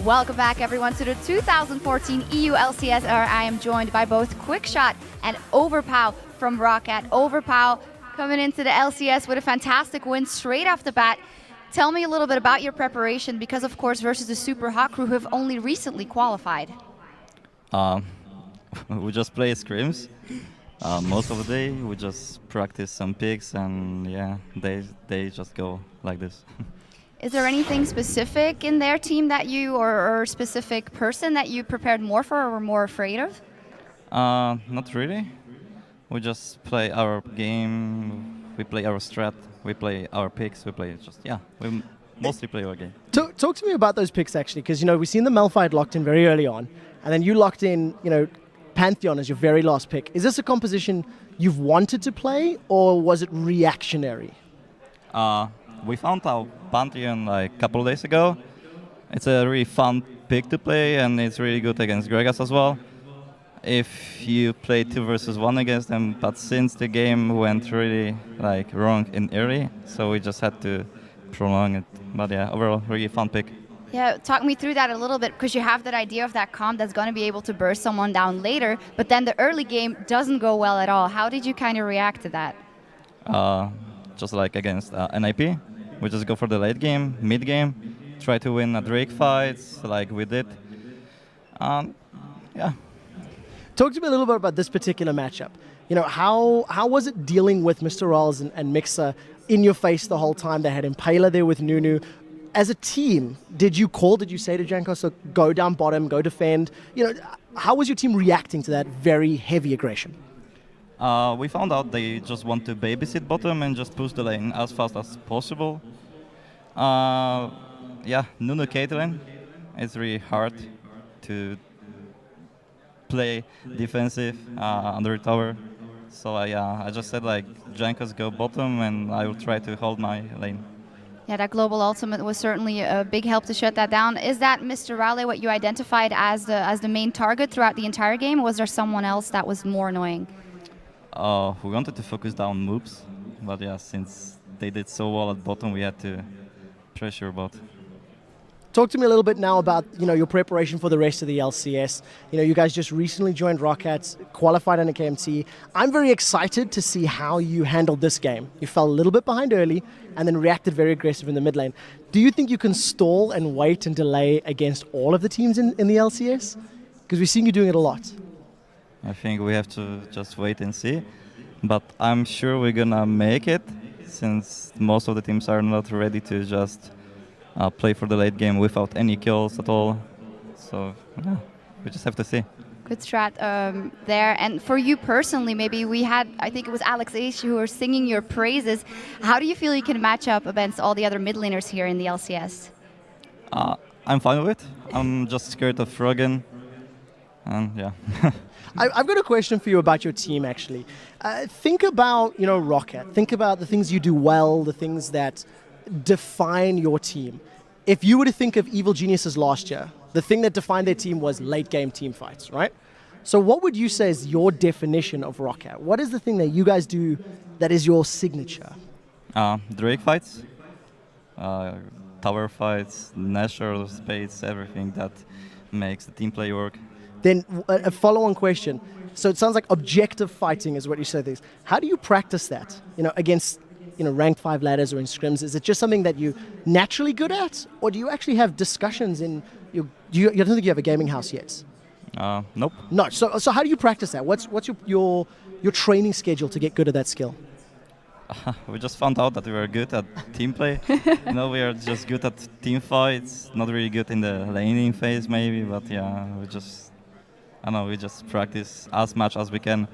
Welcome back, everyone, to the 2014 EU LCS, where I am joined by both Quickshot and Overpow from Roccat. Overpow coming into the LCS with a fantastic win straight off the bat. Tell me a little bit about your preparation, because, of course, versus the Super Hot crew who have only recently qualified. We just play scrims most of the day. We just practice some picks, and yeah, they just go like this. Is there anything specific in their team that you, or a specific person that you prepared more for or were more afraid of? Not really. We just play our game, we play our strat, we play our picks, we mostly play our game. Talk to me about those picks, actually, because, you know, we've seen the Malphite locked in very early on, and then you locked in, you know, Pantheon as your very last pick. Is this a composition you've wanted to play, or was it reactionary? We found our Pantheon like a couple of days ago. It's a really fun pick to play, and it's really good against Gragas as well. If you play 2 versus 1 against them, but since the game went really like wrong in early, so we just had to prolong it. But yeah, overall, really fun pick. Yeah, talk me through that a little bit, because you have that idea of that comp that's going to be able to burst someone down later, but then the early game doesn't go well at all. How did you kind of react to that? Just like against NIP, we just go for the late game, mid game, try to win a Drake fights like we did. Yeah. Talk to me a little bit about this particular matchup. You know, how was it dealing with Mr. Rolls and Mixer in your face the whole time? They had Impaler there with Nunu. As a team, did you say to Jankos, so go down bottom, go defend? You know, how was your team reacting to that very heavy aggression? We found out they just want to babysit bottom and just push the lane as fast as possible. Yeah, Nunu Caitlyn, it's really hard to play defensive under tower. So I just said like, Jankos go bottom and I will try to hold my lane. Yeah, that global ultimate was certainly a big help to shut that down. Is that Mr. Raleigh what you identified as the main target throughout the entire game, or was there someone else that was more annoying? We wanted to focus down moves, but yeah, since they did so well at bottom, we had to pressure bot. Talk to me a little bit now about, you know, your preparation for the rest of the LCS. You know, you guys just recently joined Roccat, qualified in a KMT. I'm very excited to see how you handled this game. You fell a little bit behind early and then reacted very aggressive in the mid lane. Do you think you can stall and wait and delay against all of the teams in the LCS? Because we've seen you doing it a lot. I think we have to just wait and see. But I'm sure we're gonna make it, since most of the teams are not ready to just play for the late game without any kills at all. So yeah, we just have to see. Good strat there. And for you personally, maybe we had, I think it was Alex H who were singing your praises. How do you feel you can match up against all the other mid laners here in the LCS? I'm fine with it. I'm just scared of Froggen. And yeah. I've got a question for you about your team, actually. Think about, you know, Roccat. Think about the things you do well, the things that define your team. If you were to think of Evil Geniuses last year, the thing that defined their team was late game team fights, right? So what would you say is your definition of Roccat? What is the thing that you guys do that is your signature? Drake fights, tower fights, natural space, everything that makes the team play work. Then a follow-on question. So it sounds like objective fighting is what you say. How do you practice that? You know, against, you know, ranked 5 ladders or in scrims? Is it just something that you're naturally good at, or do you actually have discussions in your? You don't think you have a gaming house yet? Nope. No. So how do you practice that? What's your training schedule to get good at that skill? We just found out that we were good at team play. You know, we are just good at team fights. Not really good in the laning phase, maybe, but yeah, we just practice as much as we can,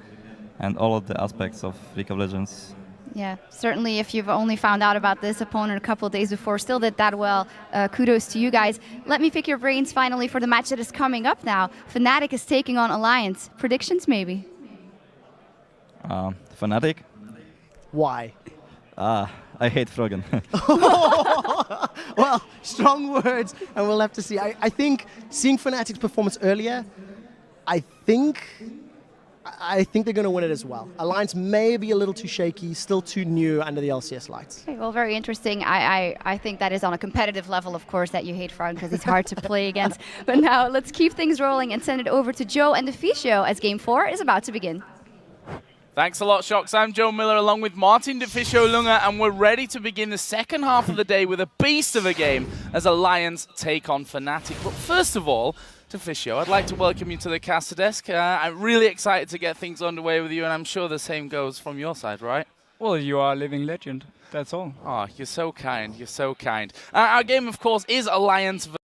and all of the aspects of League of Legends. Yeah, certainly if you've only found out about this opponent a couple of days before, still did that well, kudos to you guys. Let me pick your brains finally for the match that is coming up now. Fnatic is taking on Alliance. Predictions, maybe? Fnatic? Why? I hate Froggen. Well, strong words, and we'll have to see. I think seeing Fnatic's performance earlier, I think I think they're going to win it as well. Alliance may be a little too shaky, still too new under the LCS lights. Okay, well, very interesting. I think that is on a competitive level, of course, that you hate Frank because he's hard to play against. But now let's keep things rolling and send it over to Joe and the Fisio as Game 4 is about to begin. Thanks a lot, Shox. I'm Joe Miller along with Martin Deficio Lunga, and we're ready to begin the second half of the day with a beast of a game as Alliance take on Fnatic. But first of all, Deficio, I'd like to welcome you to the caster desk. I'm really excited to get things underway with you, and I'm sure the same goes from your side, right? Well, you are a living legend. That's all. Oh, you're so kind. You're so kind. Our game, of course, is Alliance